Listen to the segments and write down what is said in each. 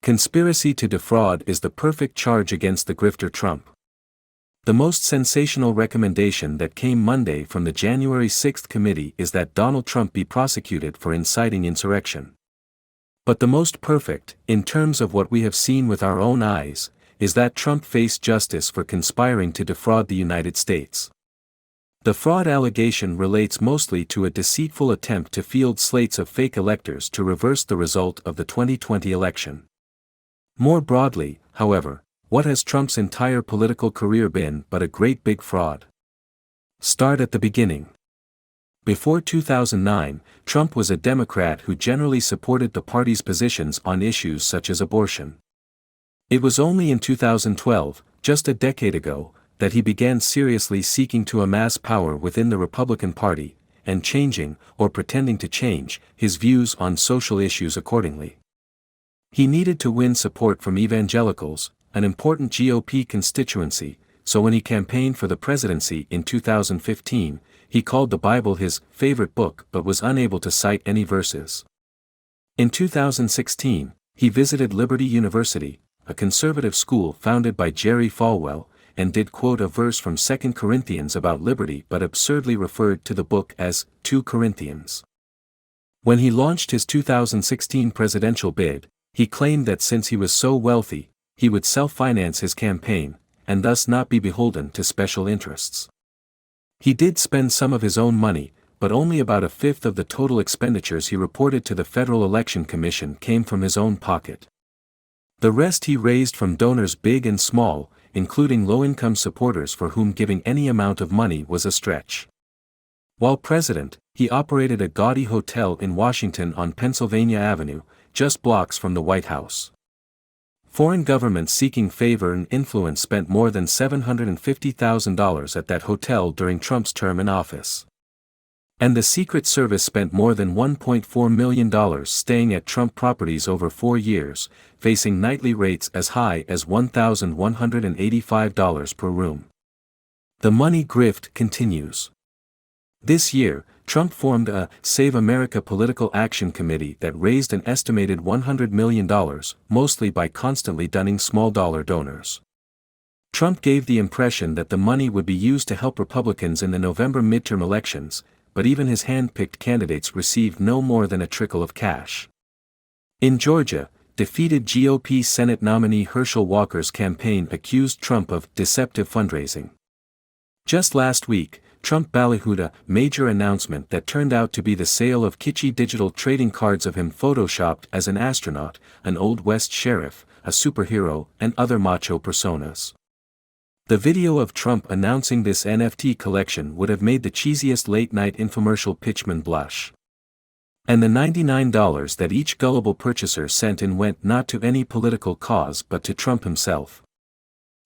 Conspiracy to defraud is the perfect charge against the grifter Trump. The most sensational recommendation that came Monday from the January 6 committee is that Donald Trump be prosecuted for inciting insurrection. But the most perfect, in terms of what we have seen with our own eyes, is that Trump face justice for conspiring to defraud the United States. The fraud allegation relates mostly to a deceitful attempt to field slates of fake electors to reverse the result of the 2020 election. More broadly, however, what has Trump's entire political career been but a great big fraud? Start at the beginning. Before 2009, Trump was a Democrat who generally supported the party's positions on issues such as abortion. It was only in 2012, just a decade ago, that he began seriously seeking to amass power within the Republican Party, and changing, or pretending to change, his views on social issues accordingly. He needed to win support from evangelicals, an important GOP constituency, so when he campaigned for the presidency in 2015, he called the Bible his favorite book but was unable to cite any verses. In 2016, he visited Liberty University, a conservative school founded by Jerry Falwell, and did quote a verse from 2 Corinthians about liberty but absurdly referred to the book as 2 Corinthians. When he launched his 2016 presidential bid, he claimed that since he was so wealthy, he would self-finance his campaign, and thus not be beholden to special interests. He did spend some of his own money, but only about a fifth of the total expenditures he reported to the Federal Election Commission came from his own pocket. The rest he raised from donors big and small, including low-income supporters for whom giving any amount of money was a stretch. While president, he operated a gaudy hotel in Washington on Pennsylvania Avenue, just blocks from the White House. Foreign governments seeking favor and influence spent more than $750,000 at that hotel during Trump's term in office. And the Secret Service spent more than $1.4 million staying at Trump properties over 4 years, facing nightly rates as high as $1,185 per room. The money grift continues. This year, Trump formed a Save America Political Action Committee that raised an estimated $100 million, mostly by constantly dunning small-dollar donors. Trump gave the impression that the money would be used to help Republicans in the November midterm elections, but even his hand-picked candidates received no more than a trickle of cash. In Georgia, defeated GOP Senate nominee Herschel Walker's campaign accused Trump of deceptive fundraising. Just last week, Trump ballyhooed a major announcement that turned out to be the sale of kitschy digital trading cards of him photoshopped as an astronaut, an Old West sheriff, a superhero, and other macho personas. The video of Trump announcing this NFT collection would have made the cheesiest late-night infomercial pitchman blush. And the $99 that each gullible purchaser sent in went not to any political cause but to Trump himself.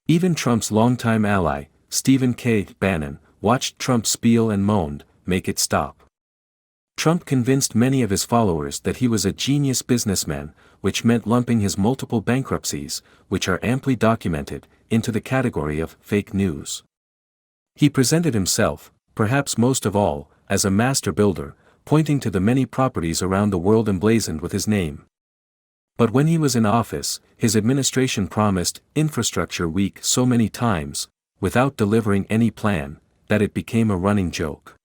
Even Trump's longtime ally, Stephen K. Bannon, watched Trump spiel and moaned, "Make it stop." Trump convinced many of his followers that he was a genius businessman, which meant lumping his multiple bankruptcies, which are amply documented, into the category of fake news. He presented himself, perhaps most of all, as a master builder, pointing to the many properties around the world emblazoned with his name. But when he was in office, his administration promised infrastructure week so many times, without delivering any plan, that it became a running joke.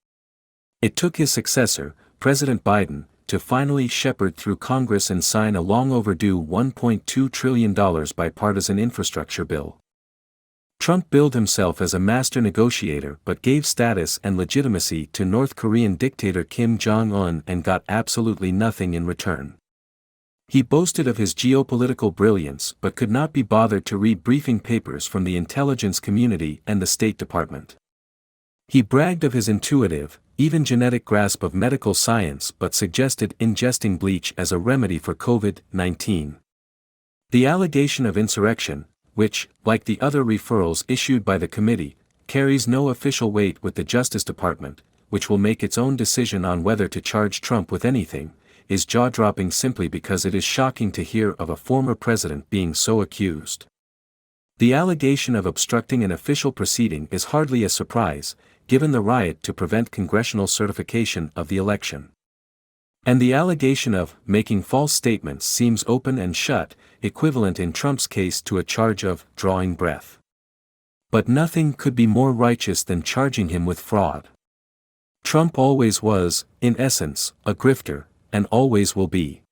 It took his successor, President Biden, to finally shepherd through Congress and sign a long-overdue $1.2 trillion bipartisan infrastructure bill. Trump billed himself as a master negotiator but gave status and legitimacy to North Korean dictator Kim Jong-un and got absolutely nothing in return. He boasted of his geopolitical brilliance but could not be bothered to read briefing papers from the intelligence community and the State Department. He bragged of his intuitive, even genetic grasp of medical science but suggested ingesting bleach as a remedy for COVID-19. The allegation of insurrection, which, like the other referrals issued by the committee, carries no official weight with the Justice Department, which will make its own decision on whether to charge Trump with anything, is jaw-dropping simply because it is shocking to hear of a former president being so accused. The allegation of obstructing an official proceeding is hardly a surprise, given the riot to prevent congressional certification of the election. And the allegation of making false statements seems open and shut, equivalent in Trump's case to a charge of drawing breath. But nothing could be more righteous than charging him with fraud. Trump always was, in essence, a grifter, and always will be.